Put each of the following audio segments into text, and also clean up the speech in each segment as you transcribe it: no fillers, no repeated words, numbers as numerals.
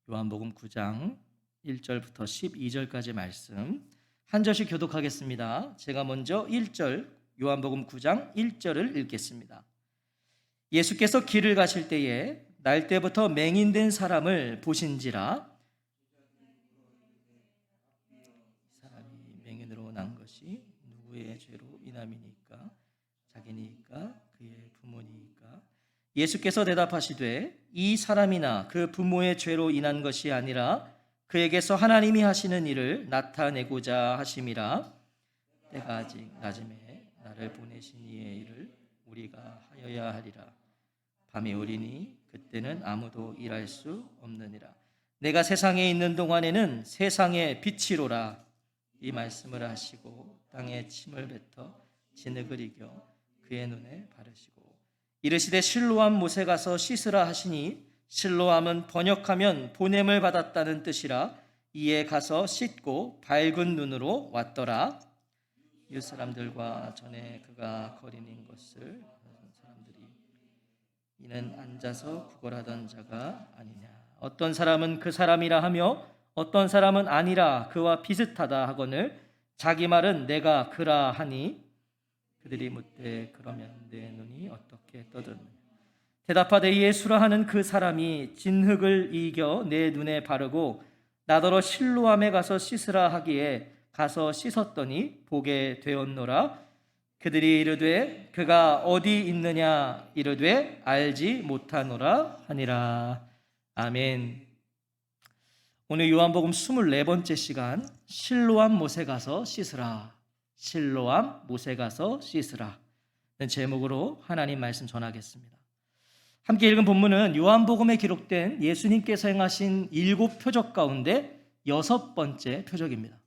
요한복음 9장 1절부터 12절까지 말씀 한 절씩 교독하겠습니다. 제가 먼저 1절 요한복음 9장 1절을 읽겠습니다. 예수께서 길을 가실 때에 날 때부터 맹인된 사람을 보신지라. 사람이 맹인으로 난 것이 누구의 죄로 인함이니까? 자기니까? 그의 부모니까? 예수께서 대답하시되 이 사람이나 그 부모의 죄로 인한 것이 아니라 그에게서 하나님이 하시는 일을 나타내고자 하심이라. 때가 아직 낮음에 나를 보내신 이의 일을 우리가 하여야 하리라. 밤이 오리니 그때는 아무도 일할 수 없느니라. 내가 세상에 있는 동안에는 세상의 빛이로라. 이 말씀을 하시고 땅에 침을 뱉어 진흙을 이겨 그의 눈에 바르시고 이르시되 실로암 못에 가서 씻으라 하시니 실로암은 번역하면 보냄을 받았다는 뜻이라. 이에 가서 씻고 밝은 눈으로 왔더라. 이웃 사람들과 전에 그가 거린인 것을 사람들이 이는 앉아서 구걸하던 자가 아니냐. 어떤 사람은 그 사람이라 하며 어떤 사람은 아니라 그와 비슷하다 하거늘 자기 말은 내가 그라 하니 그들이 묻되 그러면 내 눈이 어떻게 떠드느냐. 대답하되 예수라 하는 그 사람이 진흙을 이겨 내 눈에 바르고 나더러 실로암에 가서 씻으라 하기에 가서 씻었더니 보게 되었노라. 그들이 이르되 그가 어디 있느냐 이르되 알지 못하노라 하니라. 아멘. 오늘 요한복음 24번째 시간 실로암 못에 가서 씻으라. 실로암 못에 가서 씻으라 제목으로 하나님 말씀 전하겠습니다. 함께 읽은 본문은 요한복음에 기록된 예수님께서 행하신 7 표적 가운데 6번째 표적입니다.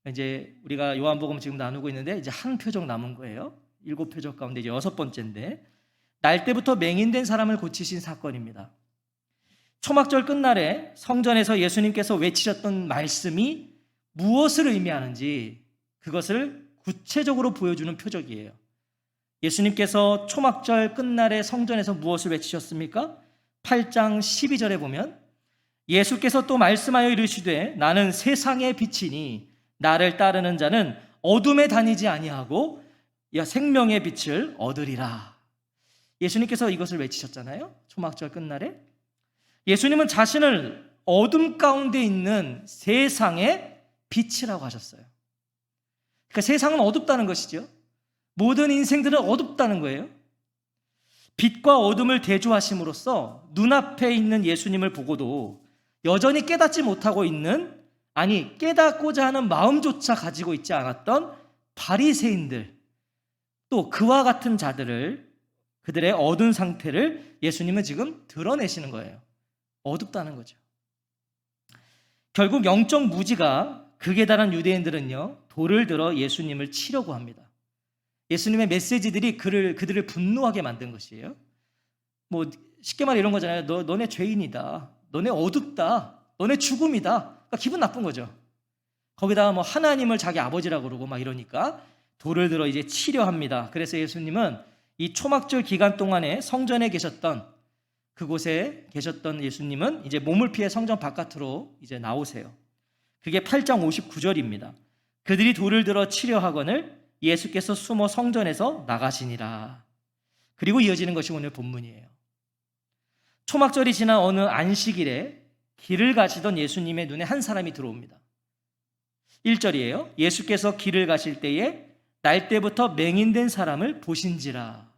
이제 우리가 요한복음 지금 나누고 있는데 이제 한 표적 남은 거예요. 7 표적 가운데 이제 6번째인데 날 때부터 맹인된 사람을 고치신 사건입니다. 초막절 끝날에 성전에서 예수님께서 외치셨던 말씀이 무엇을 의미하는지 그것을 구체적으로 보여주는 표적이에요. 예수님께서 초막절 끝날에 성전에서 무엇을 외치셨습니까? 8장 12절에 보면 예수께서 또 말씀하여 이르시되 나는 세상의 빛이니 나를 따르는 자는 어둠에 다니지 아니하고 생명의 빛을 얻으리라. 예수님께서 이것을 외치셨잖아요. 초막절 끝날에 예수님은 자신을 어둠 가운데 있는 세상의 빛이라고 하셨어요. 그러니까 세상은 어둡다는 것이죠. 모든 인생들은 어둡다는 거예요. 빛과 어둠을 대조하심으로써 눈앞에 있는 예수님을 보고도 여전히 깨닫지 못하고 있는, 아니 깨닫고자 하는 마음조차 가지고 있지 않았던 바리새인들, 또 그와 같은 자들을, 그들의 어두운 상태를 예수님은 지금 드러내시는 거예요. 어둡다는 거죠. 결국 영적 무지가 극에 달한 유대인들은요, 돌을 들어 예수님을 치려고 합니다. 예수님의 메시지들이 그들을 분노하게 만든 것이에요. 뭐 쉽게 말해 이런 거잖아요. 너네 죄인이다. 너네 어둡다. 너네 죽음이다. 그러니까 기분 나쁜 거죠. 거기다가 뭐 하나님을 자기 아버지라고 그러고 막 이러니까 돌을 들어 이제 치려 합니다. 그래서 예수님은 이 초막절 기간 동안에 성전에 계셨던, 그곳에 계셨던 예수님은 이제 몸을 피해 성전 바깥으로 이제 나오세요. 그게 8장 59절입니다. 그들이 돌을 들어 치려 하거늘 예수께서 숨어 성전에서 나가시니라. 그리고 이어지는 것이 오늘 본문이에요. 초막절이 지난 어느 안식일에 길을 가시던 예수님의 눈에 한 사람이 들어옵니다. 1절이에요. 예수께서 길을 가실 때에 날 때부터 맹인된 사람을 보신지라.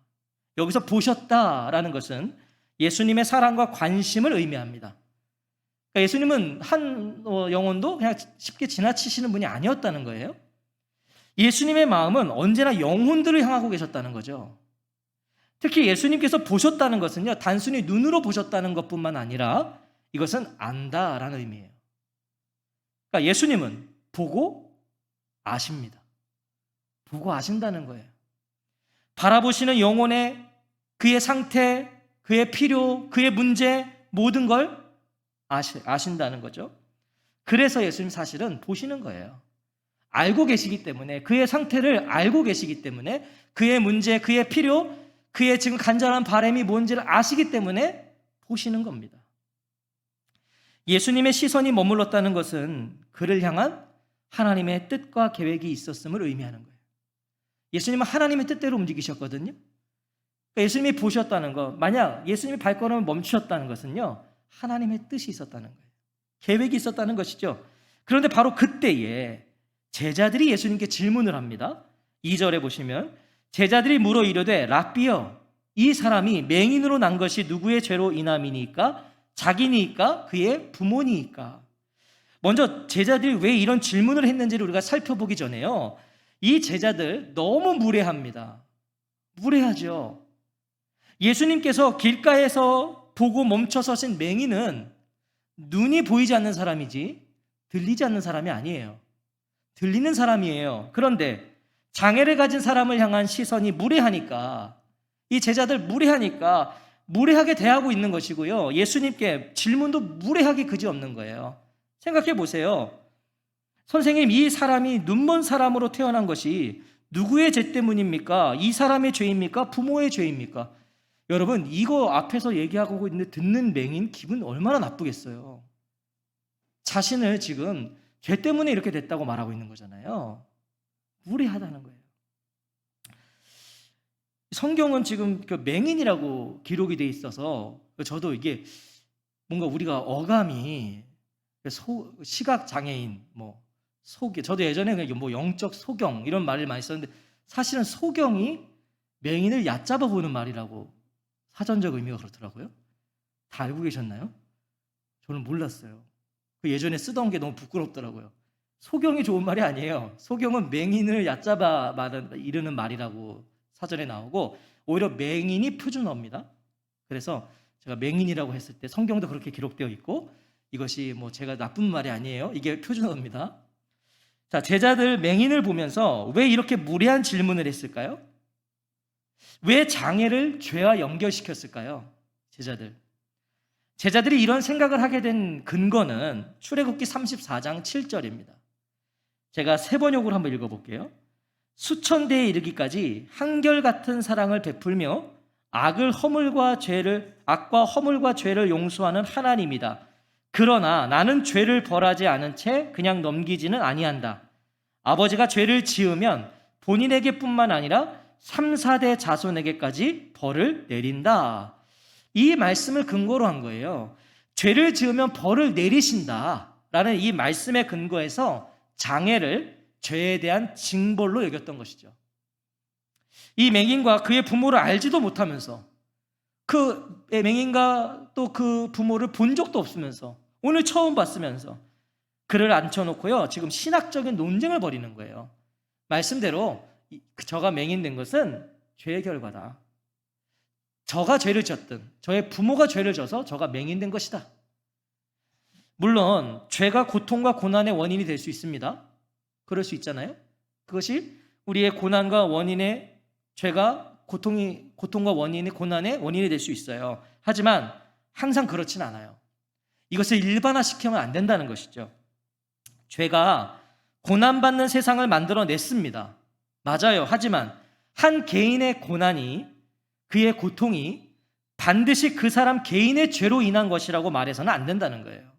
여기서 보셨다라는 것은 예수님의 사랑과 관심을 의미합니다. 그러니까 예수님은 한 영혼도 그냥 쉽게 지나치시는 분이 아니었다는 거예요. 예수님의 마음은 언제나 영혼들을 향하고 계셨다는 거죠. 특히 예수님께서 보셨다는 것은요, 단순히 눈으로 보셨다는 것뿐만 아니라 이것은 안다라는 의미예요. 그러니까 예수님은 보고 아십니다. 보고 아신다는 거예요. 바라보시는 영혼의 그의 상태, 그의 필요, 그의 문제, 모든 걸 아신다는 거죠. 그래서 예수님 사실은 보시는 거예요. 알고 계시기 때문에, 그의 상태를 알고 계시기 때문에, 그의 문제, 그의 필요, 그의 지금 간절한 바람이 뭔지를 아시기 때문에 보시는 겁니다. 예수님의 시선이 머물렀다는 것은 그를 향한 하나님의 뜻과 계획이 있었음을 의미하는 거예요. 예수님은 하나님의 뜻대로 움직이셨거든요. 그러니까 예수님이 보셨다는 것, 만약 예수님이 발걸음을 멈추셨다는 것은요, 하나님의 뜻이 있었다는 거예요. 계획이 있었다는 것이죠. 그런데 바로 그때에 제자들이 예수님께 질문을 합니다. 2절에 보시면 제자들이 물어 이르되 랍비여, 이 사람이 맹인으로 난 것이 누구의 죄로 인함이니까? 자기니까? 그의 부모니까? 먼저 제자들이 왜 이런 질문을 했는지를 우리가 살펴보기 전에요, 이 제자들 너무 무례합니다. 무례하죠. 예수님께서 길가에서 보고 멈춰 서신 맹인은 눈이 보이지 않는 사람이지 들리지 않는 사람이 아니에요. 들리는 사람이에요. 그런데 장애를 가진 사람을 향한 시선이 무례하니까, 이 제자들 무례하니까 무례하게 대하고 있는 것이고요, 예수님께 질문도 무례하기 그지없는 거예요. 생각해 보세요. 선생님, 이 사람이 눈먼 사람으로 태어난 것이 누구의 죄 때문입니까? 이 사람의 죄입니까? 부모의 죄입니까? 여러분, 이거 앞에서 얘기하고 있는데 듣는 맹인 기분 얼마나 나쁘겠어요. 자신을 지금 죄 때문에 이렇게 됐다고 말하고 있는 거잖아요. 무례하다는 거예요. 성경은 지금 그 맹인이라고 기록이 돼 있어서 저도 이게 뭔가 우리가 어감이 시각 장애인, 저도 예전에 영적 소경 이런 말을 많이 썼는데, 사실은 소경이 맹인을 얕잡아 보는 말이라고 사전적 의미가 그렇더라고요. 다 알고 계셨나요? 저는 몰랐어요. 그 예전에 쓰던 게 너무 부끄럽더라고요. 소경이 좋은 말이 아니에요. 소경은 맹인을 얕잡아 이르는 말이라고 사전에 나오고, 오히려 맹인이 표준어입니다. 그래서 제가 맹인이라고 했을 때 성경도 그렇게 기록되어 있고, 이것이 제가 나쁜 말이 아니에요. 이게 표준어입니다. 자, 제자들 맹인을 보면서 왜 이렇게 무례한 질문을 했을까요? 왜 장애를 죄와 연결시켰을까요? 제자들이 이런 생각을 하게 된 근거는 출애굽기 34장 7절입니다. 제가 세 번역으로 한번 읽어볼게요. 수천 대에 이르기까지 한결같은 사랑을 베풀며 악과 허물과 죄를 용서하는 하나님이다. 그러나 나는 죄를 벌하지 않은 채 그냥 넘기지는 아니한다. 아버지가 죄를 지으면 본인에게뿐만 아니라 3, 4대 자손에게까지 벌을 내린다. 이 말씀을 근거로 한 거예요. 죄를 지으면 벌을 내리신다라는 이 말씀의 근거에서 장애를 죄에 대한 징벌로 여겼던 것이죠. 이 맹인과 그의 부모를 알지도 못하면서, 그 맹인과 또 그 부모를 본 적도 없으면서, 오늘 처음 봤으면서 그를 앉혀놓고요, 지금 신학적인 논쟁을 벌이는 거예요. 말씀대로 저가 맹인된 것은 죄의 결과다. 저가 죄를 졌든 저의 부모가 죄를 져서 저가 맹인된 것이다. 물론 죄가 고통과 고난의 원인이 될 수 있습니다. 그럴 수 있잖아요. 그것이 우리의 고난과 원인의, 죄가 고통과 원인의, 고난의 원인이 될 수 있어요. 하지만 항상 그렇진 않아요. 이것을 일반화시키면 안 된다는 것이죠. 죄가 고난받는 세상을 만들어냈습니다. 맞아요. 하지만 한 개인의 고난이, 그의 고통이 반드시 그 사람 개인의 죄로 인한 것이라고 말해서는 안 된다는 거예요.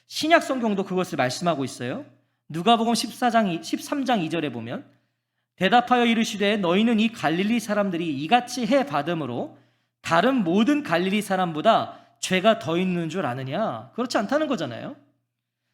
신약 성경도 그것을 말씀하고 있어요. 누가복음 13장 2절에 보면 대답하여 이르시되 너희는 이 갈릴리 사람들이 이같이 해 받음으로 다른 모든 갈릴리 사람보다 죄가 더 있는 줄 아느냐? 그렇지 않다는 거잖아요.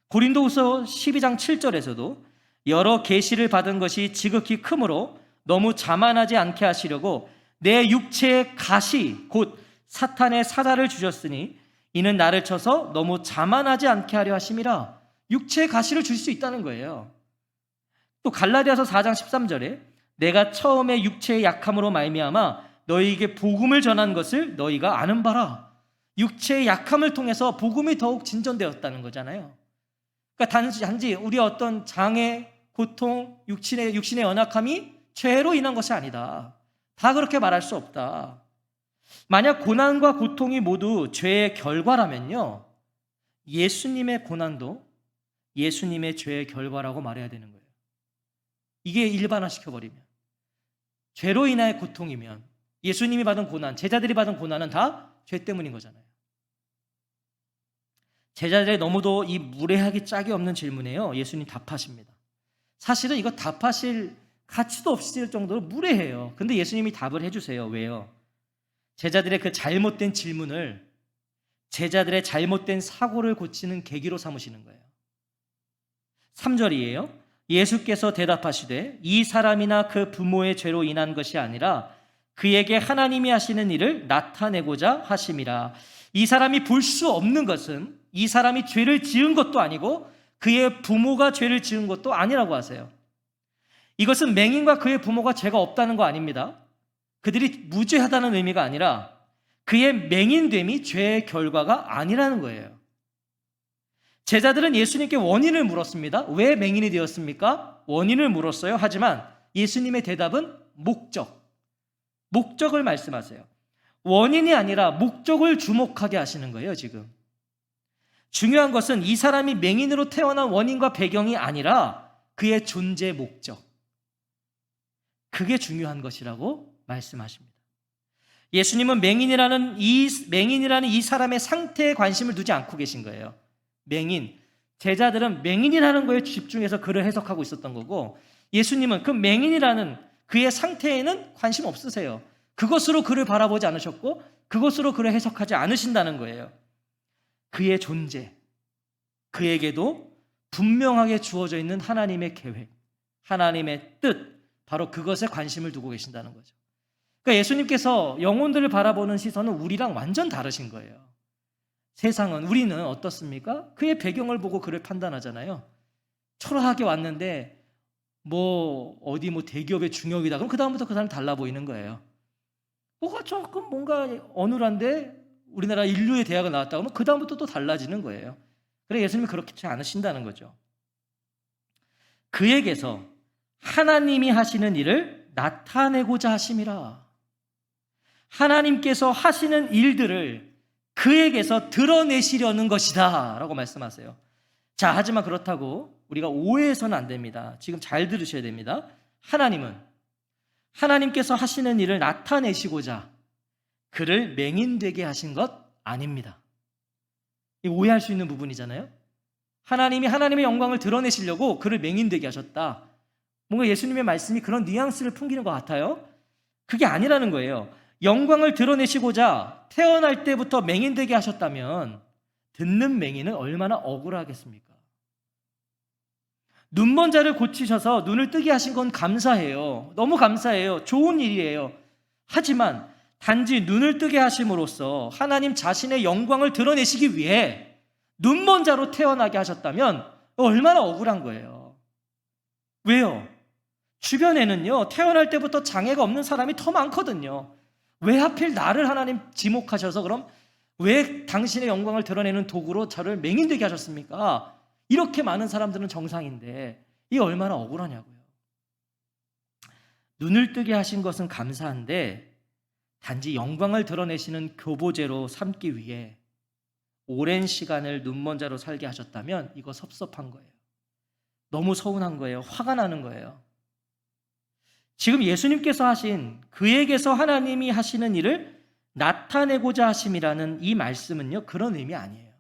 고린도후서 12장 7절에서도 여러 계시를 받은 것이 지극히 크므로 너무 자만하지 않게 하시려고 내 육체의 가시 곧 사탄의 사자를 주셨으니 이는 나를 쳐서 너무 자만하지 않게 하려 하심이라. 육체의 가시를 줄 수 있다는 거예요. 또 갈라디아서 4장 13절에 내가 처음에 육체의 약함으로 말미암아 너희에게 복음을 전한 것을 너희가 아는 바라. 육체의 약함을 통해서 복음이 더욱 진전되었다는 거잖아요. 그러니까 단지 우리의 어떤 장애, 고통, 육신의 연약함이 죄로 인한 것이 아니다. 다 그렇게 말할 수 없다. 만약 고난과 고통이 모두 죄의 결과라면요, 예수님의 고난도 예수님의 죄의 결과라고 말해야 되는 거예요. 이게 일반화시켜버리면, 죄로 인한 고통이면 예수님이 받은 고난, 제자들이 받은 고난은 다 죄 때문인 거잖아요. 제자들의 너무도 이 무례하기 짝이 없는 질문에요, 예수님 답하십니다. 사실은 이거 답하실 가치도 없을 정도로 무례해요. 근데 예수님이 답을 해주세요. 왜요? 제자들의 그 잘못된 질문을 제자들의 잘못된 사고를 고치는 계기로 삼으시는 거예요. 3절이에요. 예수께서 대답하시되 이 사람이나 그 부모의 죄로 인한 것이 아니라 그에게 하나님이 하시는 일을 나타내고자 하심이라. 이 사람이 볼 수 없는 것은 이 사람이 죄를 지은 것도 아니고 그의 부모가 죄를 지은 것도 아니라고 하세요. 이것은 맹인과 그의 부모가 죄가 없다는 거 아닙니다. 그들이 무죄하다는 의미가 아니라 그의 맹인됨이 죄의 결과가 아니라는 거예요. 제자들은 예수님께 원인을 물었습니다. 왜 맹인이 되었습니까? 원인을 물었어요. 하지만 예수님의 대답은 목적을 말씀하세요. 원인이 아니라 목적을 주목하게 하시는 거예요, 지금. 중요한 것은 이 사람이 맹인으로 태어난 원인과 배경이 아니라 그의 존재 목적. 그게 중요한 것이라고 말씀하십니다. 예수님은 맹인이라는 이 사람의 상태에 관심을 두지 않고 계신 거예요. 맹인. 제자들은 맹인이라는 거에 집중해서 글을 해석하고 있었던 거고, 예수님은 그 맹인이라는 그의 상태에는 관심 없으세요. 그것으로 그를 바라보지 않으셨고 그것으로 그를 해석하지 않으신다는 거예요. 그의 존재, 그에게도 분명하게 주어져 있는 하나님의 계획, 하나님의 뜻, 바로 그것에 관심을 두고 계신다는 거죠. 그러니까 예수님께서 영혼들을 바라보는 시선은 우리랑 완전 다르신 거예요. 우리는 어떻습니까? 그의 배경을 보고 그를 판단하잖아요. 초라하게 왔는데 어디 대기업의 중역이다. 그럼 그 다음부터 그 사람 달라 보이는 거예요. 뭐가 조금 뭔가 어눌한데 우리나라 인류의 대학을 나왔다 그러면 그 다음부터 또 달라지는 거예요. 그래, 예수님이 그렇지 않으신다는 거죠. 그에게서 하나님이 하시는 일을 나타내고자 하심이라. 하나님께서 하시는 일들을 그에게서 드러내시려는 것이다 라고 말씀하세요. 자, 하지만 그렇다고 우리가 오해해서는 안 됩니다. 지금 잘 들으셔야 됩니다. 하나님께서 하시는 일을 나타내시고자 그를 맹인되게 하신 것 아닙니다. 이 오해할 수 있는 부분이잖아요. 하나님이 하나님의 영광을 드러내시려고 그를 맹인되게 하셨다. 뭔가 예수님의 말씀이 그런 뉘앙스를 풍기는 것 같아요. 그게 아니라는 거예요. 영광을 드러내시고자 태어날 때부터 맹인되게 하셨다면 듣는 맹인은 얼마나 억울하겠습니까? 눈먼 자를 고치셔서 눈을 뜨게 하신 건 감사해요. 너무 감사해요. 좋은 일이에요. 하지만 단지 눈을 뜨게 하심으로써 하나님 자신의 영광을 드러내시기 위해 눈먼 자로 태어나게 하셨다면 얼마나 억울한 거예요. 왜요? 주변에는요, 태어날 때부터 장애가 없는 사람이 더 많거든요. 왜 하필 나를 하나님 지목하셔서 그럼 왜 당신의 영광을 드러내는 도구로 저를 맹인되게 하셨습니까? 이렇게 많은 사람들은 정상인데 이게 얼마나 억울하냐고요. 눈을 뜨게 하신 것은 감사한데 단지 영광을 드러내시는 교보제로 삼기 위해 오랜 시간을 눈먼 자로 살게 하셨다면 이거 섭섭한 거예요. 너무 서운한 거예요. 화가 나는 거예요. 지금 예수님께서 하신 그에게서 하나님이 하시는 일을 나타내고자 하심이라는 이 말씀은요, 그런 의미 아니에요.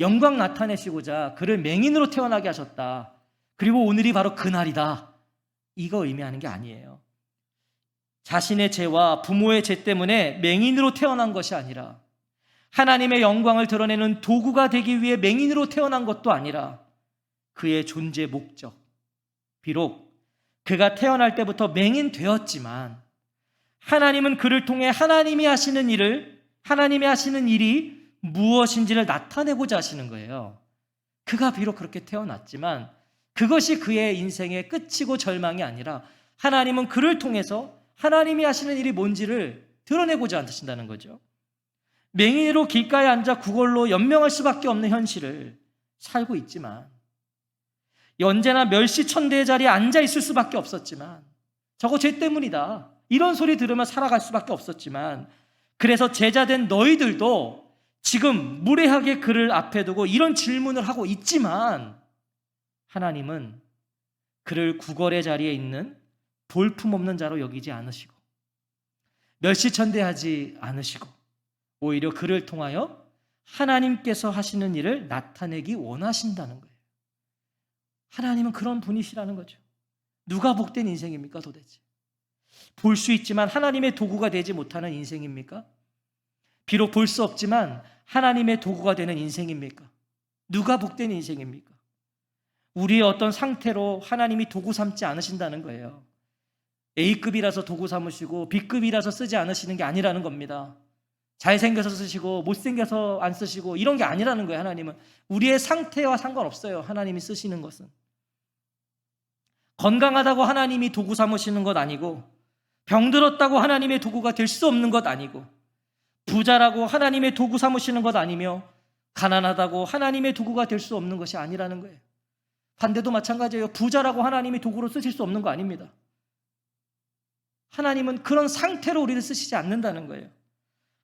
영광 나타내시고자 그를 맹인으로 태어나게 하셨다. 그리고 오늘이 바로 그날이다. 이거 의미하는 게 아니에요. 자신의 죄와 부모의 죄 때문에 맹인으로 태어난 것이 아니라 하나님의 영광을 드러내는 도구가 되기 위해 맹인으로 태어난 것도 아니라 그의 존재 목적. 비록 그가 태어날 때부터 맹인 되었지만 하나님은 그를 통해 하나님이 하시는 일이 무엇인지를 나타내고자 하시는 거예요. 그가 비록 그렇게 태어났지만 그것이 그의 인생의 끝이고 절망이 아니라 하나님은 그를 통해서 하나님이 하시는 일이 뭔지를 드러내고자 하신다는 거죠. 맹인으로 길가에 앉아 구걸로 연명할 수밖에 없는 현실을 살고 있지만 언제나 멸시천대의 자리에 앉아 있을 수밖에 없었지만 저거 죄 때문이다. 이런 소리 들으며 살아갈 수밖에 없었지만 그래서 제자된 너희들도 지금 무례하게 그를 앞에 두고 이런 질문을 하고 있지만 하나님은 그를 구걸의 자리에 있는 볼품없는 자로 여기지 않으시고 멸시천대하지 않으시고 오히려 그를 통하여 하나님께서 하시는 일을 나타내기 원하신다는 거예요. 하나님은 그런 분이시라는 거죠. 누가 복된 인생입니까 도대체? 볼 수 있지만 하나님의 도구가 되지 못하는 인생입니까? 비록 볼 수 없지만 하나님의 도구가 되는 인생입니까? 누가 복된 인생입니까? 우리의 어떤 상태로 하나님이 도구 삼지 않으신다는 거예요. A급이라서 도구 삼으시고 B급이라서 쓰지 않으시는 게 아니라는 겁니다. 잘생겨서 쓰시고 못생겨서 안 쓰시고 이런 게 아니라는 거예요. 하나님은 우리의 상태와 상관없어요. 하나님이 쓰시는 것은 건강하다고 하나님이 도구 삼으시는 것 아니고, 병들었다고 하나님의 도구가 될 수 없는 것 아니고, 부자라고 하나님의 도구 삼으시는 것 아니며, 가난하다고 하나님의 도구가 될 수 없는 것이 아니라는 거예요. 반대도 마찬가지예요. 부자라고 하나님이 도구로 쓰실 수 없는 거 아닙니다. 하나님은 그런 상태로 우리를 쓰시지 않는다는 거예요.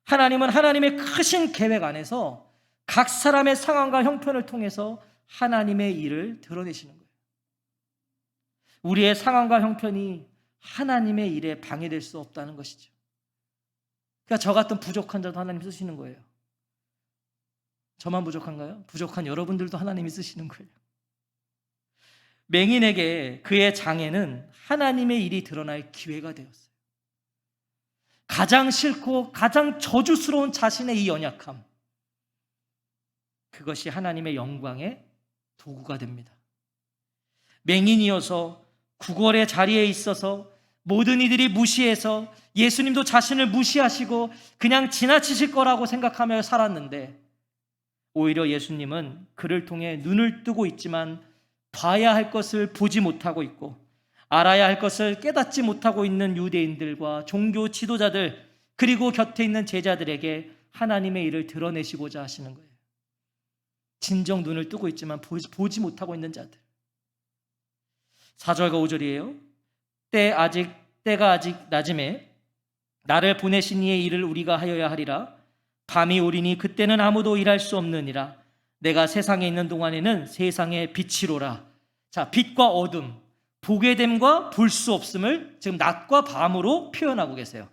하나님은 하나님의 크신 계획 안에서 각 사람의 상황과 형편을 통해서 하나님의 일을 드러내시는 거예요. 우리의 상황과 형편이 하나님의 일에 방해될 수 없다는 것이죠. 그러니까 저 같은 부족한 자도 하나님 쓰시는 거예요. 저만 부족한가요? 부족한 여러분들도 하나님이 쓰시는 거예요. 맹인에게 그의 장애는 하나님의 일이 드러날 기회가 되었어요. 가장 싫고 가장 저주스러운 자신의 이 연약함, 그것이 하나님의 영광의 도구가 됩니다. 맹인이어서 구걸의 자리에 있어서 모든 이들이 무시해서 예수님도 자신을 무시하시고 그냥 지나치실 거라고 생각하며 살았는데, 오히려 예수님은 그를 통해 눈을 뜨고 있지만 봐야 할 것을 보지 못하고 있고 알아야 할 것을 깨닫지 못하고 있는 유대인들과 종교 지도자들, 그리고 곁에 있는 제자들에게 하나님의 일을 드러내시고자 하시는 거예요. 진정 눈을 뜨고 있지만 보지 못하고 있는 자들. 4절과 5절이에요. 때가 아직 낮음에 나를 보내신 이의 일을 우리가 하여야 하리라. 밤이 오리니 그때는 아무도 일할 수 없느니라. 내가 세상에 있는 동안에는 세상의 빛이로라. 자, 빛과 어둠, 보게 됨과 볼 수 없음을 지금 낮과 밤으로 표현하고 계세요.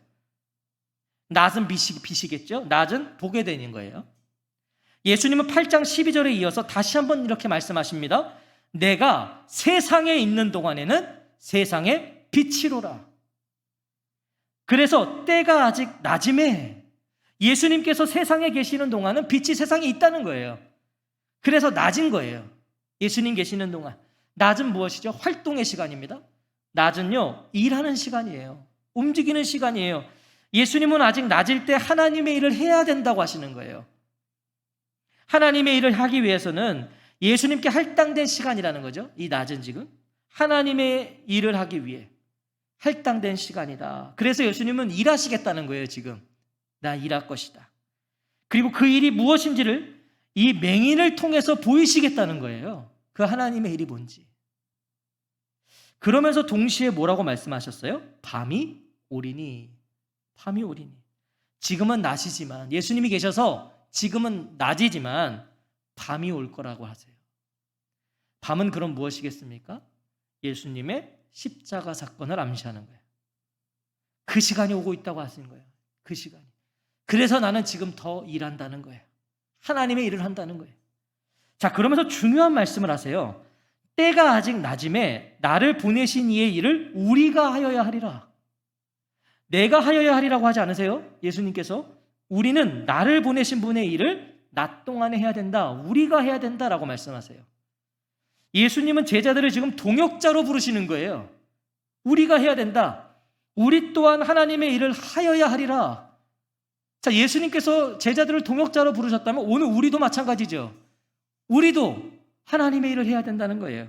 낮은 빛이겠죠? 낮은 보게 되는 거예요. 예수님은 8장 12절에 이어서 다시 한번 이렇게 말씀하십니다. 내가 세상에 있는 동안에는 세상의 빛이로라. 그래서 때가 아직 낮음에 예수님께서 세상에 계시는 동안은 빛이 세상에 있다는 거예요. 그래서 낮인 거예요. 예수님 계시는 동안. 낮은 무엇이죠? 활동의 시간입니다. 낮은요, 일하는 시간이에요. 움직이는 시간이에요. 예수님은 아직 낮일 때 하나님의 일을 해야 된다고 하시는 거예요. 하나님의 일을 하기 위해서는 예수님께 할당된 시간이라는 거죠. 이 낮은 지금 하나님의 일을 하기 위해 할당된 시간이다. 그래서 예수님은 일하시겠다는 거예요. 지금 나 일할 것이다. 그리고 그 일이 무엇인지를 이 맹인을 통해서 보이시겠다는 거예요. 그 하나님의 일이 뭔지. 그러면서 동시에 뭐라고 말씀하셨어요? 밤이 오리니. 밤이 오리니. 지금은 낮이지만, 예수님이 계셔서 지금은 낮이지만 밤이 올 거라고 하세요. 밤은 그럼 무엇이겠습니까? 예수님의 십자가 사건을 암시하는 거예요. 그 시간이 오고 있다고 하시는 거예요. 그 시간이. 그래서 나는 지금 더 일한다는 거예요. 하나님의 일을 한다는 거예요. 자, 그러면서 중요한 말씀을 하세요. 때가 아직 낮음에 나를 보내신 이의 일을 우리가 하여야 하리라. 내가 하여야 하리라고 하지 않으세요? 예수님께서 우리는 나를 보내신 분의 일을 낮 동안에 해야 된다. 우리가 해야 된다라고 말씀하세요. 예수님은 제자들을 지금 동역자로 부르시는 거예요. 우리가 해야 된다. 우리 또한 하나님의 일을 하여야 하리라. 자, 예수님께서 제자들을 동역자로 부르셨다면 오늘 우리도 마찬가지죠. 우리도 하나님의 일을 해야 된다는 거예요.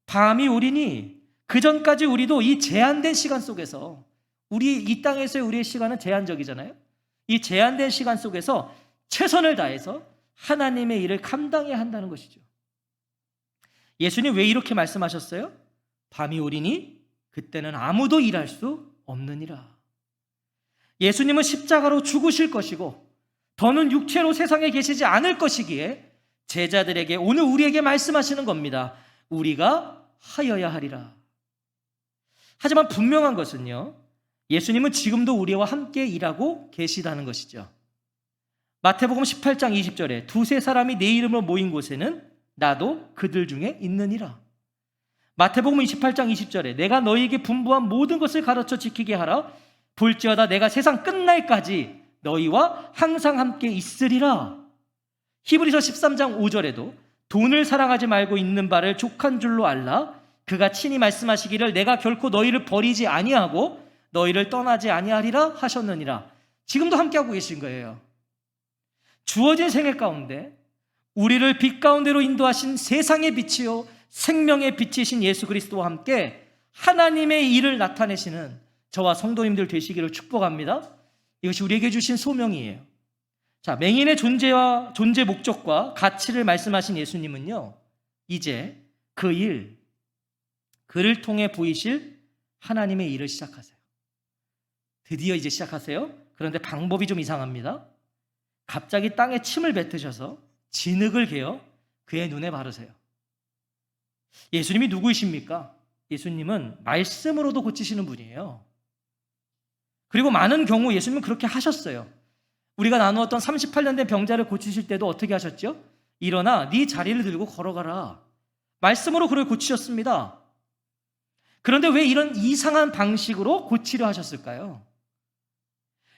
밤이 오리니 그 전까지 우리도 이 제한된 시간 속에서, 우리 이 땅에서의 우리의 시간은 제한적이잖아요. 이 제한된 시간 속에서 최선을 다해서 하나님의 일을 감당해야 한다는 것이죠. 예수님 왜 이렇게 말씀하셨어요? 밤이 오리니 그때는 아무도 일할 수 없느니라. 예수님은 십자가로 죽으실 것이고 더는 육체로 세상에 계시지 않을 것이기에 제자들에게, 오늘 우리에게 말씀하시는 겁니다. 우리가 하여야 하리라. 하지만 분명한 것은요, 예수님은 지금도 우리와 함께 일하고 계시다는 것이죠. 마태복음 18장 20절에 두세 사람이 내 이름으로 모인 곳에는 나도 그들 중에 있느니라. 마태복음 28장 20절에 내가 너희에게 분부한 모든 것을 가르쳐 지키게 하라. 볼지어다 내가 세상 끝날까지 너희와 항상 함께 있으리라. 히브리서 13장 5절에도 돈을 사랑하지 말고 있는 바를 족한 줄로 알라. 그가 친히 말씀하시기를 내가 결코 너희를 버리지 아니하고 너희를 떠나지 아니하리라 하셨느니라. 지금도 함께하고 계신 거예요. 주어진 생애 가운데 우리를 빛 가운데로 인도하신 세상의 빛이요 생명의 빛이신 예수 그리스도와 함께 하나님의 일을 나타내시는 저와 성도님들 되시기를 축복합니다. 이것이 우리에게 주신 소명이에요. 자, 맹인의 존재와 존재 목적과 가치를 말씀하신 예수님은요, 이제 그 일, 그를 통해 보이실 하나님의 일을 시작하세요. 드디어 이제 시작하세요. 그런데 방법이 좀 이상합니다. 갑자기 땅에 침을 뱉으셔서 진흙을 개어 그의 눈에 바르세요. 예수님이 누구이십니까? 예수님은 말씀으로도 고치시는 분이에요. 그리고 많은 경우 예수님은 그렇게 하셨어요. 우리가 나누었던 38년 된 병자를 고치실 때도 어떻게 하셨죠? 일어나 네 자리를 들고 걸어가라. 말씀으로 그를 고치셨습니다. 그런데 왜 이런 이상한 방식으로 고치려 하셨을까요?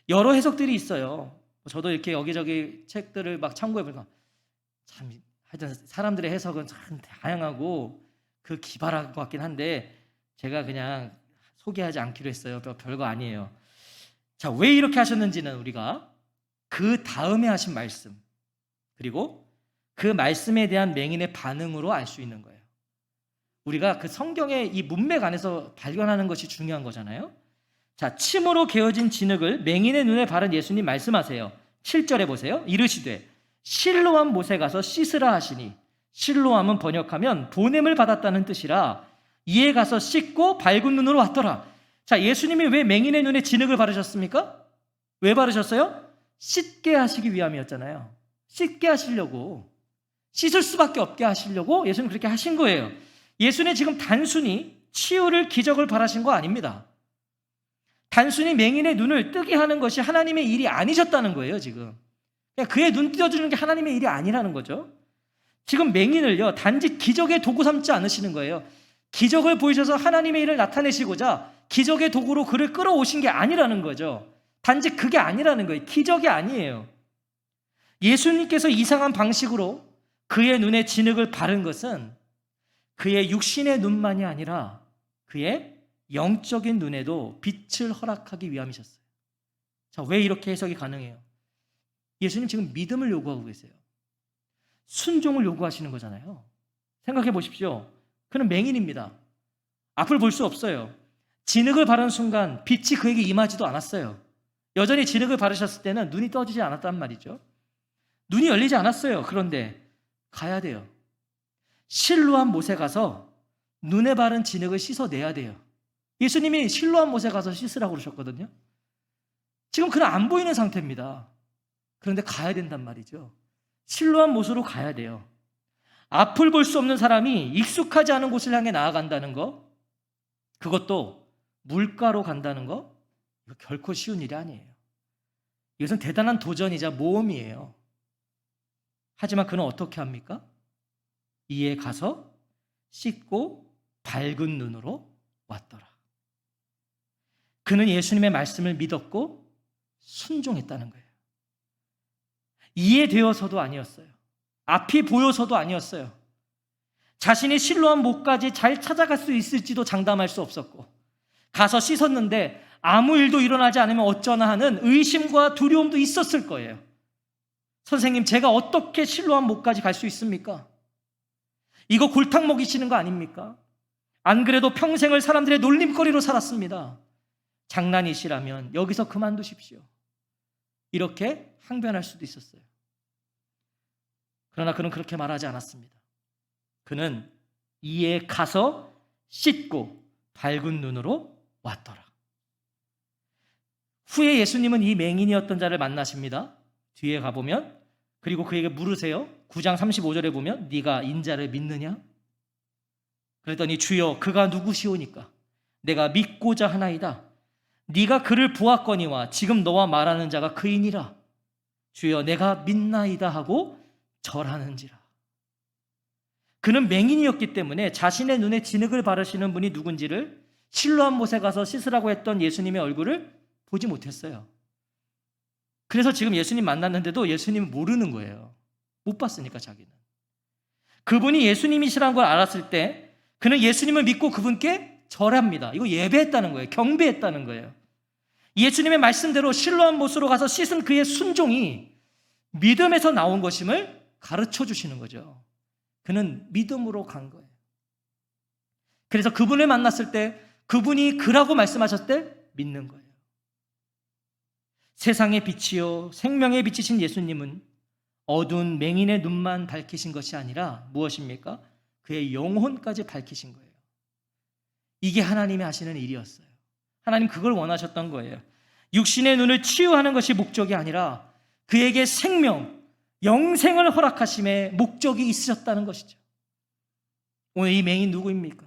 여러 해석들이 있어요. 저도 이렇게 여기저기 책들을 막 참고해보니까 참 하여튼 사람들의 해석은 참 다양하고 그 기발한 것 같긴 한데 제가 그냥 소개하지 않기로 했어요. 별거 아니에요. 자, 왜 이렇게 하셨는지는 우리가 그 다음에 하신 말씀 그리고 그 말씀에 대한 맹인의 반응으로 알 수 있는 거예요. 우리가 그 성경의 이 문맥 안에서 발견하는 것이 중요한 거잖아요. 자, 침으로 개어진 진흙을 맹인의 눈에 바른 예수님 말씀하세요. 7절에 보세요. 이르시되 실로암 못에 가서 씻으라 하시니, 실로암은 번역하면 보냄을 받았다는 뜻이라 이에 가서 씻고 밝은 눈으로 왔더라. 자, 예수님이 왜 맹인의 눈에 진흙을 바르셨습니까? 왜 바르셨어요? 씻게 하시기 위함이었잖아요. 씻게 하시려고, 씻을 수밖에 없게 하시려고 예수님 그렇게 하신 거예요. 예수님 지금 단순히 치유를, 기적을 바라신 거 아닙니다. 단순히 맹인의 눈을 뜨게 하는 것이 하나님의 일이 아니셨다는 거예요. 지금 그냥 그의 눈 띄워주는 게 하나님의 일이 아니라는 거죠. 지금 맹인을요 단지 기적의 도구 삼지 않으시는 거예요. 기적을 보이셔서 하나님의 일을 나타내시고자 기적의 도구로 그를 끌어오신 게 아니라는 거죠. 단지 그게 아니라는 거예요. 기적이 아니에요. 예수님께서 이상한 방식으로 그의 눈에 진흙을 바른 것은 그의 육신의 눈만이 아니라 그의 영적인 눈에도 빛을 허락하기 위함이셨어요. 자, 왜 이렇게 해석이 가능해요? 예수님 지금 믿음을 요구하고 계세요. 순종을 요구하시는 거잖아요. 생각해 보십시오. 그는 맹인입니다. 앞을 볼 수 없어요. 진흙을 바른 순간 빛이 그에게 임하지도 않았어요. 여전히 진흙을 바르셨을 때는 눈이 떠지지 않았단 말이죠. 눈이 열리지 않았어요. 그런데 가야 돼요. 실로암 못에 가서 눈에 바른 진흙을 씻어내야 돼요. 예수님이 실로암 못에 가서 씻으라고 그러셨거든요. 지금 그는 안 보이는 상태입니다. 그런데 가야 된단 말이죠. 실로암 못으로 가야 돼요. 앞을 볼 수 없는 사람이 익숙하지 않은 곳을 향해 나아간다는 거, 그것도 물가로 간다는 거, 이거 결코 쉬운 일이 아니에요. 이것은 대단한 도전이자 모험이에요. 하지만 그는 어떻게 합니까? 이에 가서 씻고 밝은 눈으로 왔더라. 그는 예수님의 말씀을 믿었고 순종했다는 거예요. 이해되어서도 아니었어요. 앞이 보여서도 아니었어요. 자신이 실로암 못까지 잘 찾아갈 수 있을지도 장담할 수 없었고, 가서 씻었는데 아무 일도 일어나지 않으면 어쩌나 하는 의심과 두려움도 있었을 거예요. 선생님, 제가 어떻게 실로암 못까지 갈 수 있습니까? 이거 골탕 먹이시는 거 아닙니까? 안 그래도 평생을 사람들의 놀림거리로 살았습니다. 장난이시라면 여기서 그만두십시오. 이렇게 항변할 수도 있었어요. 그러나 그는 그렇게 말하지 않았습니다. 그는 이에 가서 씻고 밝은 눈으로 왔더라. 후에 예수님은 이 맹인이었던 자를 만나십니다. 뒤에 가보면, 그리고 그에게 물으세요. 9장 35절에 보면 네가 인자를 믿느냐? 그랬더니 주여 그가 누구시오니까 내가 믿고자 하나이다. 네가 그를 보았거니와 지금 너와 말하는 자가 그이니라. 주여 내가 믿나이다 하고 절하는지라. 그는 맹인이었기 때문에 자신의 눈에 진흙을 바르시는 분이 누군지를 실로암 못에 가서 씻으라고 했던 예수님의 얼굴을 보지 못했어요. 그래서 지금 예수님 만났는데도 예수님은 모르는 거예요. 못 봤으니까 자기는. 그분이 예수님이시라는 걸 알았을 때 그는 예수님을 믿고 그분께 절합니다. 이거 예배했다는 거예요. 경배했다는 거예요. 예수님의 말씀대로 실로암 못으로 가서 씻은 그의 순종이 믿음에서 나온 것임을 가르쳐 주시는 거죠. 그는 믿음으로 간 거예요. 그래서 그분을 만났을 때 그분이 그라고 말씀하셨을 때 믿는 거예요. 세상의 빛이요 생명의 빛이신 예수님은 어두운 맹인의 눈만 밝히신 것이 아니라 무엇입니까? 그의 영혼까지 밝히신 거예요. 이게 하나님이 하시는 일이었어요. 하나님 그걸 원하셨던 거예요. 육신의 눈을 치유하는 것이 목적이 아니라 그에게 생명, 영생을 허락하심에 목적이 있으셨다는 것이죠. 오늘 이 맹인 누구입니까?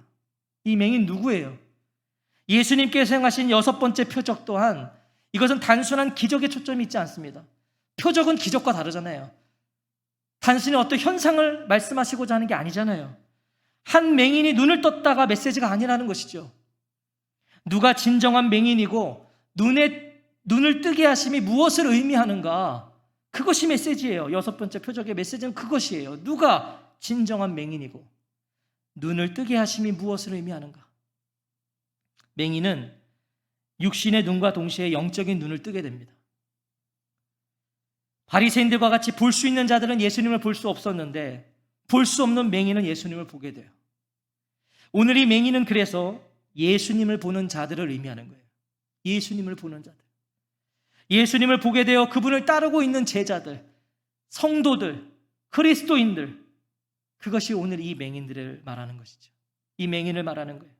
이 맹인 누구예요? 예수님께서 행하신 6번째 표적 또한 이것은 단순한 기적에 초점이 있지 않습니다. 표적은 기적과 다르잖아요. 단순히 어떤 현상을 말씀하시고자 하는 게 아니잖아요. 한 맹인이 눈을 떴다가 메시지가 아니라는 것이죠. 누가 진정한 맹인이고 눈을 뜨게 하심이 무엇을 의미하는가? 그것이 메시지예요. 6번째 표적의 메시지는 그것이에요. 누가 진정한 맹인이고 눈을 뜨게 하심이 무엇을 의미하는가? 맹인은 육신의 눈과 동시에 영적인 눈을 뜨게 됩니다. 바리새인들과 같이 볼 수 있는 자들은 예수님을 볼 수 없었는데 볼 수 없는 맹인은 예수님을 보게 돼요. 오늘 이 맹인은 그래서 예수님을 보는 자들을 의미하는 거예요. 예수님을 보는 자들. 예수님을 보게 되어 그분을 따르고 있는 제자들, 성도들, 그리스도인들. 그것이 오늘 이 맹인들을 말하는 것이죠. 이 맹인을 말하는 거예요.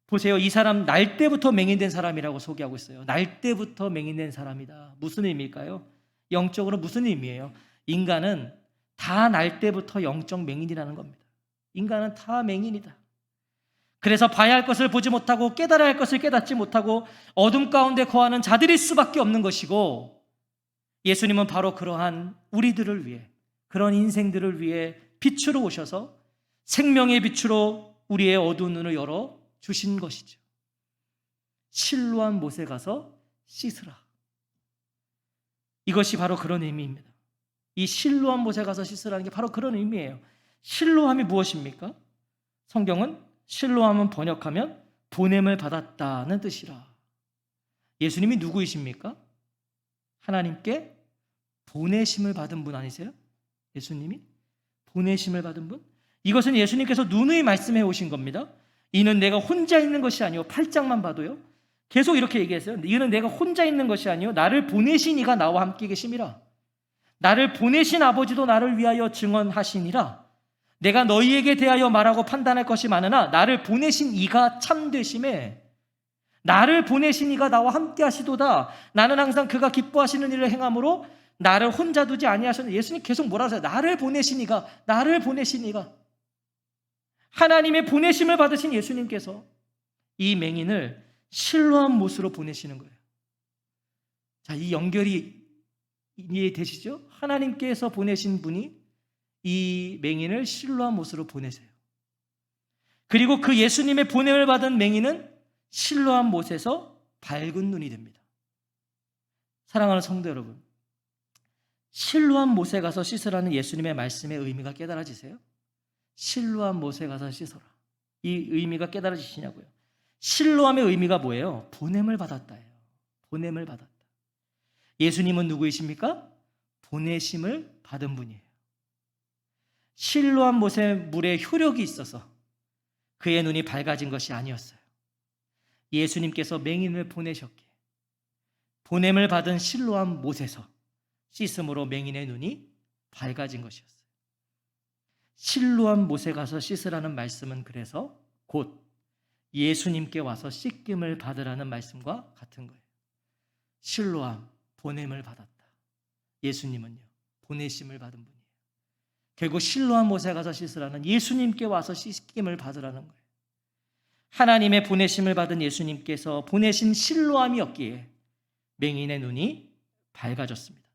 보세요. 이 사람 날 때부터 맹인된 사람이라고 소개하고 있어요. 날 때부터 맹인된 사람이다. 무슨 의미일까요? 영적으로 무슨 의미예요? 인간은 다 날 때부터 영적 맹인이라는 겁니다. 인간은 다 맹인이다. 그래서 봐야 할 것을 보지 못하고 깨달아야 할 것을 깨닫지 못하고 어둠 가운데 거하는 자들일 수밖에 없는 것이고, 예수님은 바로 그러한 우리들을 위해, 그런 인생들을 위해 빛으로 오셔서 생명의 빛으로 우리의 어두운 눈을 열어 주신 것이죠. 실로암 못에 가서 씻으라. 이것이 바로 그런 의미입니다. 이 실로암 못에 가서 씻으라는 게 바로 그런 의미예요. 실로암이 무엇입니까? 성경은 실로암은 번역하면 보냄을 받았다는 뜻이라. 예수님이 누구이십니까? 하나님께 보내심을 받은 분 아니세요? 예수님이 보내심을 받은 분? 이것은 예수님께서 누누이 말씀해 오신 겁니다. 이는 내가 혼자 있는 것이 아니요, 8장만 봐도요 계속 이렇게 얘기했어요. 이는 내가 혼자 있는 것이 아니요 나를 보내신 이가 나와 함께 계심이라. 나를 보내신 아버지도 나를 위하여 증언하시니라. 내가 너희에게 대하여 말하고 판단할 것이 많으나 나를 보내신 이가 참되심에, 나를 보내신 이가 나와 함께 하시도다. 나는 항상 그가 기뻐하시는 일을 행함으로 나를 혼자 두지 아니하셨는데, 예수님 계속 뭐라 하세요? 나를 보내신 이가, 나를 보내신 이가. 하나님의 보내심을 받으신 예수님께서 이 맹인을 실로암 못으로 보내시는 거예요. 자, 이 연결이 이해되시죠? 하나님께서 보내신 분이 이 맹인을 실로암 못으로 보내세요. 그리고 그 예수님의 보냄을 받은 맹인은 실로암 못에서 밝은 눈이 됩니다. 사랑하는 성도 여러분, 실로암 못에 가서 씻으라는 예수님의 말씀의 의미가 깨달아지세요? 실로암 못에 가서 씻어라. 이 의미가 깨달아지시냐고요? 실로암의 의미가 뭐예요? 보냄을 받았다예요. 보냄을 받았다. 예수님은 누구이십니까? 보내심을 받은 분이에요. 실로암 못에 물에 효력이 있어서 그의 눈이 밝아진 것이 아니었어요. 예수님께서 맹인을 보내셨기에 보냄을 받은 실로암 못에서 씻음으로 맹인의 눈이 밝아진 것이었어요. 실로암 못에 가서 씻으라는 말씀은 그래서 곧 예수님께 와서 씻김을 받으라는 말씀과 같은 거예요. 실로암, 보냄을 받았다. 예수님은요, 보내심을 받은 분이에요. 결국 실로암 못에 가서 씻으라는 예수님께 와서 씻김을 받으라는 거예요. 하나님의 보내심을 받은 예수님께서 보내신 실로암이었기에 맹인의 눈이 밝아졌습니다.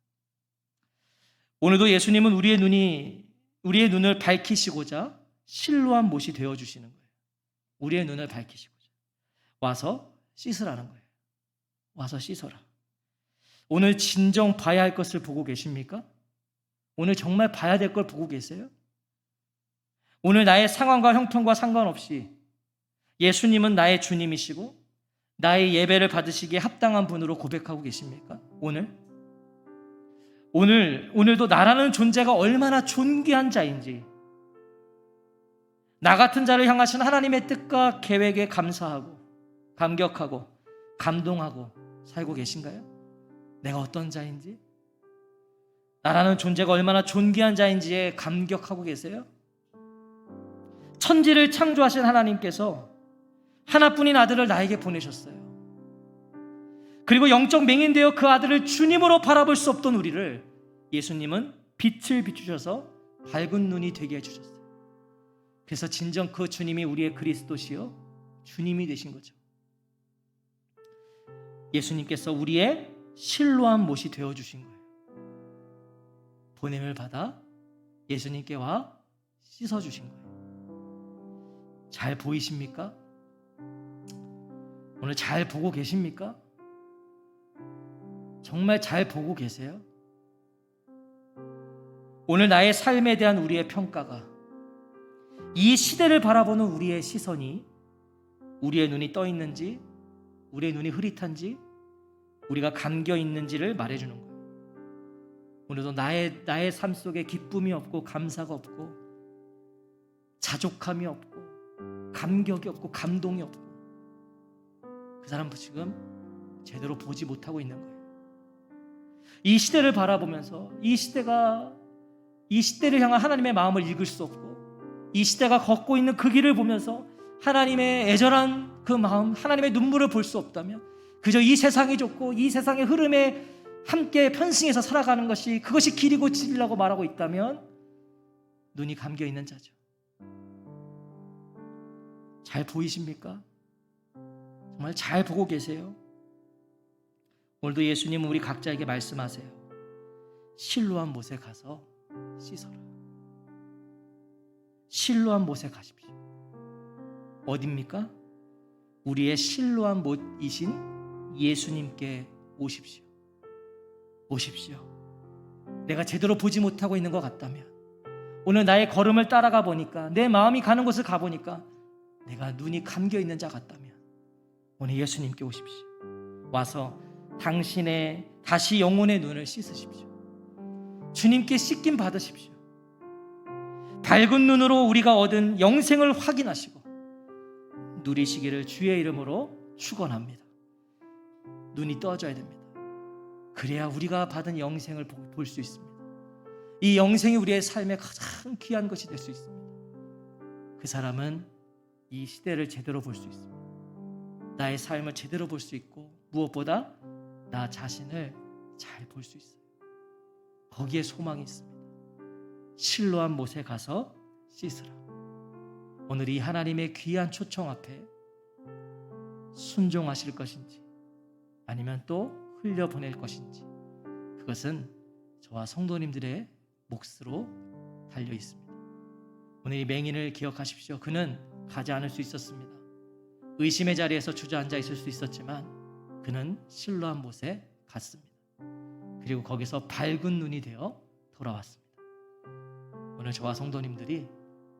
오늘도 예수님은 우리의 눈을 밝히시고자 실로한 못이 되어주시는 거예요. 우리의 눈을 밝히시고자. 와서 씻으라는 거예요. 와서 씻어라. 오늘 진정 봐야 할 것을 보고 계십니까? 오늘 정말 봐야 될 걸 보고 계세요? 오늘 나의 상황과 형편과 상관없이 예수님은 나의 주님이시고 나의 예배를 받으시기에 합당한 분으로 고백하고 계십니까? 오늘도 나라는 존재가 얼마나 존귀한 자인지, 나 같은 자를 향하신 하나님의 뜻과 계획에 감사하고 감격하고 감동하고 살고 계신가요? 내가 어떤 자인지, 나라는 존재가 얼마나 존귀한 자인지에 감격하고 계세요? 천지를 창조하신 하나님께서 하나뿐인 아들을 나에게 보내셨어요. 그리고 영적 맹인되어 그 아들을 주님으로 바라볼 수 없던 우리를 예수님은 빛을 비추셔서 밝은 눈이 되게 해주셨어요. 그래서 진정 그 주님이 우리의 그리스도시요 주님이 되신 거죠. 예수님께서 우리의 실로한 못이 되어주신 거예요. 보냄을 받아 예수님께 와 씻어주신 거예요. 잘 보이십니까? 오늘 잘 보고 계십니까? 정말 잘 보고 계세요? 오늘 나의 삶에 대한 우리의 평가가, 이 시대를 바라보는 우리의 시선이, 우리의 눈이 떠 있는지, 우리의 눈이 흐릿한지, 우리가 감겨 있는지를 말해주는 거예요. 오늘도 나의 삶 속에 기쁨이 없고 감사가 없고 자족함이 없고 감격이 없고 감동이 없고, 그 사람도 지금 제대로 보지 못하고 있는 거예요. 이 시대를 바라보면서 이 시대를 향한 하나님의 마음을 읽을 수 없고, 이 시대가 걷고 있는 그 길을 보면서 하나님의 애절한 그 마음, 하나님의 눈물을 볼 수 없다면, 그저 이 세상이 좋고 이 세상의 흐름에 함께 편승해서 살아가는 것이, 그것이 길이고 진리라고 말하고 있다면 눈이 감겨 있는 자죠. 잘 보이십니까? 정말 잘 보고 계세요? 오늘도 예수님은 우리 각자에게 말씀하세요. 실로한 못에 가서 씻어라. 실로한 못에 가십시오. 어디입니까? 우리의 실로한 못이신 예수님께 오십시오. 오십시오. 내가 제대로 보지 못하고 있는 것 같다면, 오늘 나의 걸음을 따라가 보니까, 내 마음이 가는 곳을 가보니까 내가 눈이 감겨 있는 자 같다면 오늘 예수님께 오십시오. 와서 당신의 다시 영혼의 눈을 씻으십시오. 주님께 씻김 받으십시오. 밝은 눈으로 우리가 얻은 영생을 확인하시고 누리시기를 주의 이름으로 축원합니다. 눈이 떠져야 됩니다. 그래야 우리가 받은 영생을 볼 수 있습니다. 이 영생이 우리의 삶에 가장 귀한 것이 될 수 있습니다. 그 사람은 이 시대를 제대로 볼 수 있습니다. 나의 삶을 제대로 볼 수 있고, 무엇보다 나 자신을 잘 볼 수 있어요. 거기에 소망이 있습니다. 실로한 못에 가서 씻으라. 오늘 이 하나님의 귀한 초청 앞에 순종하실 것인지, 아니면 또 흘려보낼 것인지, 그것은 저와 성도님들의 몫으로 달려 있습니다. 오늘 이 맹인을 기억하십시오. 그는 가지 않을 수 있었습니다. 의심의 자리에서 주저앉아 있을 수 있었지만 그는 실로한 못에 갔습니다. 그리고 거기서 밝은 눈이 되어 돌아왔습니다. 오늘 저와 성도님들이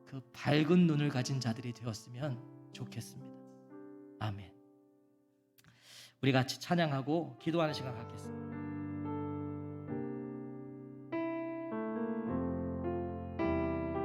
그 밝은 눈을 가진 자들이 되었으면 좋겠습니다. 아멘. 우리 같이 찬양하고 기도하는 시간 갖겠습니다.